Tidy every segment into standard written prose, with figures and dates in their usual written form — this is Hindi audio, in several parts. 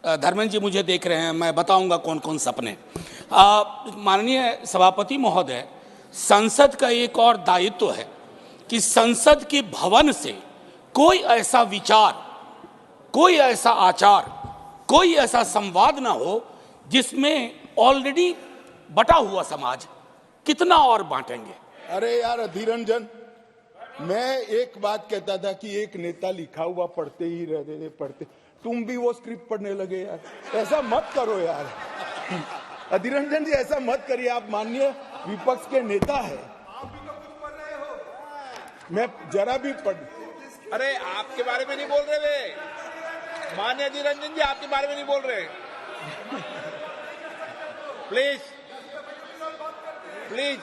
धर्मेंद्र जी मुझे देख रहे हैं, मैं बताऊंगा कौन कौन सपने। माननीय सभापति महोदय, संसद का एक और दायित्व है कि संसद के भवन से कोई ऐसा विचार, कोई ऐसा आचार, कोई ऐसा संवाद ना हो जिसमें ऑलरेडी बटा हुआ समाज कितना और बांटेंगे। अरे यार अधीर रंजन, मैं एक बात कहता था कि एक नेता लिखा हुआ पढ़ते ही रहते पढ़ते, तुम भी वो स्क्रिप्ट पढ़ने लगे यार। ऐसा मत करो यार अधीर रंजन जी, ऐसा मत करिए। आप माननीय विपक्ष के नेता है, मैं जरा भी पढ़। अरे आपके बारे में नहीं बोल रहे वे, माननीय अधीर रंजन जी आपके बारे में नहीं बोल रहे। Please please.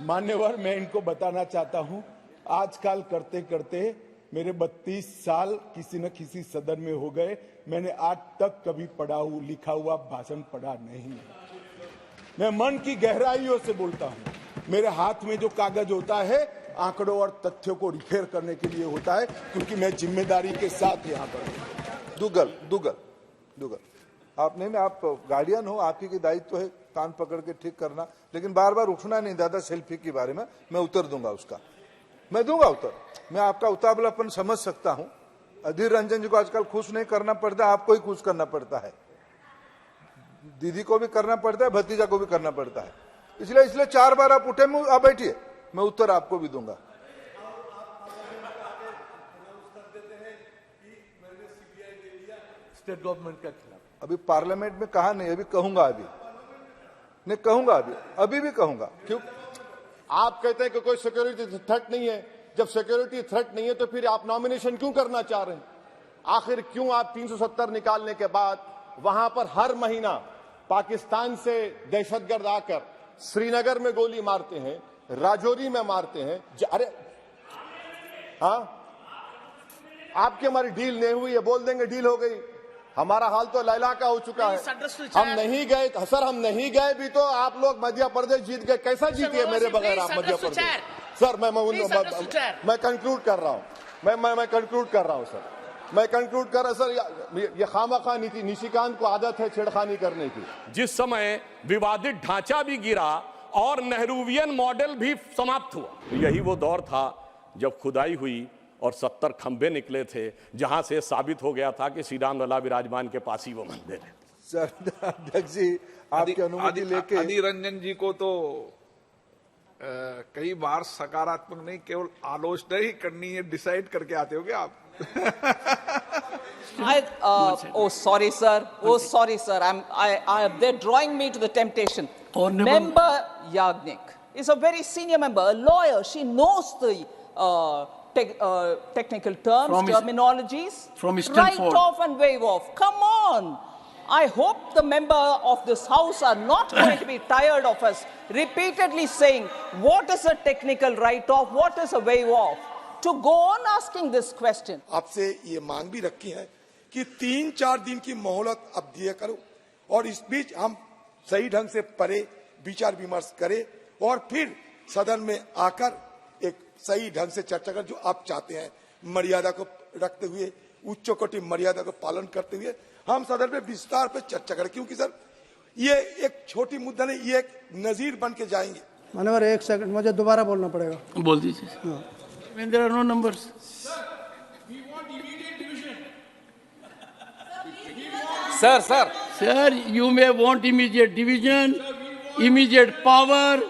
मान्यवर, मैं इनको बताना चाहता हूं, आजकल करते करते मेरे 32 साल किसी न किसी सदन में हो गए। मैंने आज तक कभी लिखा हुआ भाषण पढ़ा नहीं। मैं मन की गहराइयों से बोलता हूं। मेरे हाथ में जो कागज होता है आंकड़ों और तथ्यों को रिपेयर करने के लिए होता है, क्योंकि मैं जिम्मेदारी के साथ यहाँ पर। दुगल आप नहीं, मैं आप गार्डियन हो, आपकी की दायित्व है कान पकड़ के ठीक करना, लेकिन बार बार उठना नहीं। दादा सेल्फी के बारे में मैं उत्तर दूंगा, उसका मैं दूंगा उत्तर। मैं आपका उतावलापन समझ सकता हूं। अधीर रंजन जी को आजकल खुश नहीं करना पड़ता, आपको ही खुश करना पड़ता है। दीदी को भी करना पड़ता है, भतीजा को भी करना पड़ता है। इसलिए 4 बार आप उठे, आप बैठिए, मैं उत्तर आपको भी दूंगा। स्टेट गवर्नमेंट के खिलाफ अभी पार्लियामेंट में कहा नहीं, अभी कहूंगा, अभी भी कहूंगा। क्यों आप कहते हैं कि कोई सिक्योरिटी थ्रेट नहीं है? जब सिक्योरिटी थ्रेट नहीं है तो फिर आप नॉमिनेशन क्यों करना चाह रहे हैं? आखिर क्यों आप 370 निकालने के बाद वहां पर हर महीना पाकिस्तान से दहशतगर्द आकर श्रीनगर में गोली मारते हैं, राजौरी में मारते हैं? अरे हाँ, आपकी हमारी डील नहीं हुई है, बोल देंगे डील हो गई। हमारा हाल तो लैला का हो चुका है। हम नहीं गए सर, हम नहीं गए भी तो आप लोग मध्य प्रदेश जीत गए। कैसा जीते मेरे बगैर आप मध्य प्रदेश? सर मैं कंक्लूड कर रहा हूं, मैं कंक्लूड कर रहा हूं सर, मैं कंक्लूड कर रहा सर। ये खामखा नीति, निशिकांत को आदत है छेड़खानी करने की। जिस समय विवादित ढांचा भी गिरा और नेहरूवियन मॉडल भी समाप्त हुआ, यही वो दौर था जब खुदाई हुई और 70 खंबे निकले थे, जहां से साबित हो गया था कि श्री राम लला विराजमान के पास ही वो मंदिर है। सर अध्यक्ष जी, आपकी अनुमति लेके अधीर रंजन जी को तो कई बार सकारात्मक नहीं, केवल आलोचना ही करनी है, डिसाइड करके आते होगे आप। Oh, sorry, sir. Oh, sorry, sir. They're drawing me to the temptation. Member Yagnik is a very senior member, a lawyer. She knows the technical terms, terminologies. From Eastern Write Ford. off and wave off. Come on. I hope the member of this house are not going to be tired of us repeatedly saying what is a technical write-off, what is a wave off. To go on asking this question. आपसे ये मांग भी रखी है कि 3-4 दिन की मोहलत अब दिया करो, और इस बीच हम सही ढंग से पढ़े, विचार विमर्श करें और फिर सदन में आकर एक सही ढंग से चर्चा कर, जो आप चाहते हैं, मर्यादा को रखते हुए, उच्च कोटि मर्यादा को पालन करते हुए हम सदन में विस्तार पर चर्चा करें। क्योंकि सर ये एक छोटी मुद्दा नहीं, ये एक नजीर बन के जाएंगे। मानवर 1 सेकंड, मुझे दोबारा बोलना पड़ेगा। बोल दीजिए। When there are no numbers. Sir, you may want immediate division, immediate power,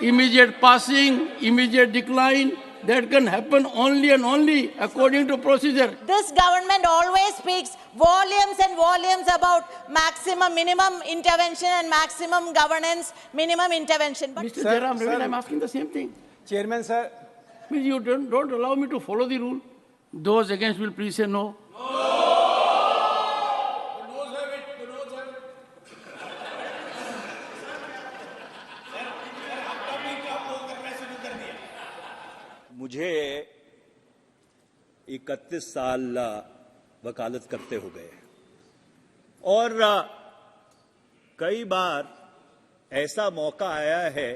immediate passing, immediate decline. That can happen only and only according to procedure. This government always speaks volumes and volumes about maximum, minimum intervention and maximum governance, minimum intervention. But Mr. Jairam Ravi, I'm asking the same thing. Chairman, sir. You don't allow me to follow the rule. Those against will please say no. मुझे 31 साल वकालत करते हो गए और कई बार ऐसा मौका आया है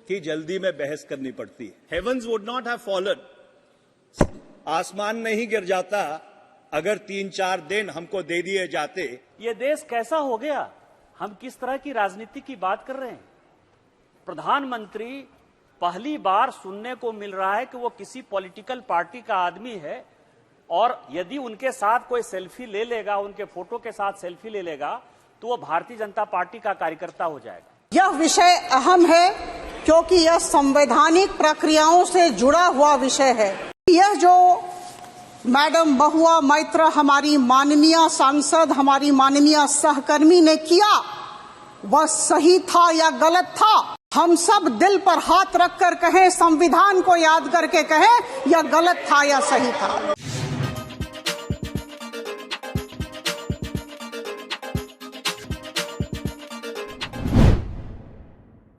कि जल्दी में बहस करनी पड़ती है। Heavens would not have fallen, आसमान नहीं गिर जाता अगर 3-4 दिन हमको दे दिए जाते। ये देश कैसा हो गया? हम किस तरह की राजनीति की बात कर रहे हैं? प्रधानमंत्री पहली बार सुनने को मिल रहा है कि वो किसी पॉलिटिकल पार्टी का आदमी है, और यदि उनके साथ कोई सेल्फी ले लेगा, उनके फोटो के साथ सेल्फी ले लेगा, तो वो भारतीय जनता पार्टी का कार्यकर्ता हो जाएगा। यह विषय अहम है क्योंकि यह संवैधानिक प्रक्रियाओं से जुड़ा हुआ विषय है। यह जो मैडम महुआ मैत्र, हमारी माननीय सांसद, हमारी माननीय सहकर्मी ने किया, वह सही था या गलत था? हम सब दिल पर हाथ रखकर कहें, संविधान को याद करके कहें, यह गलत था या सही था।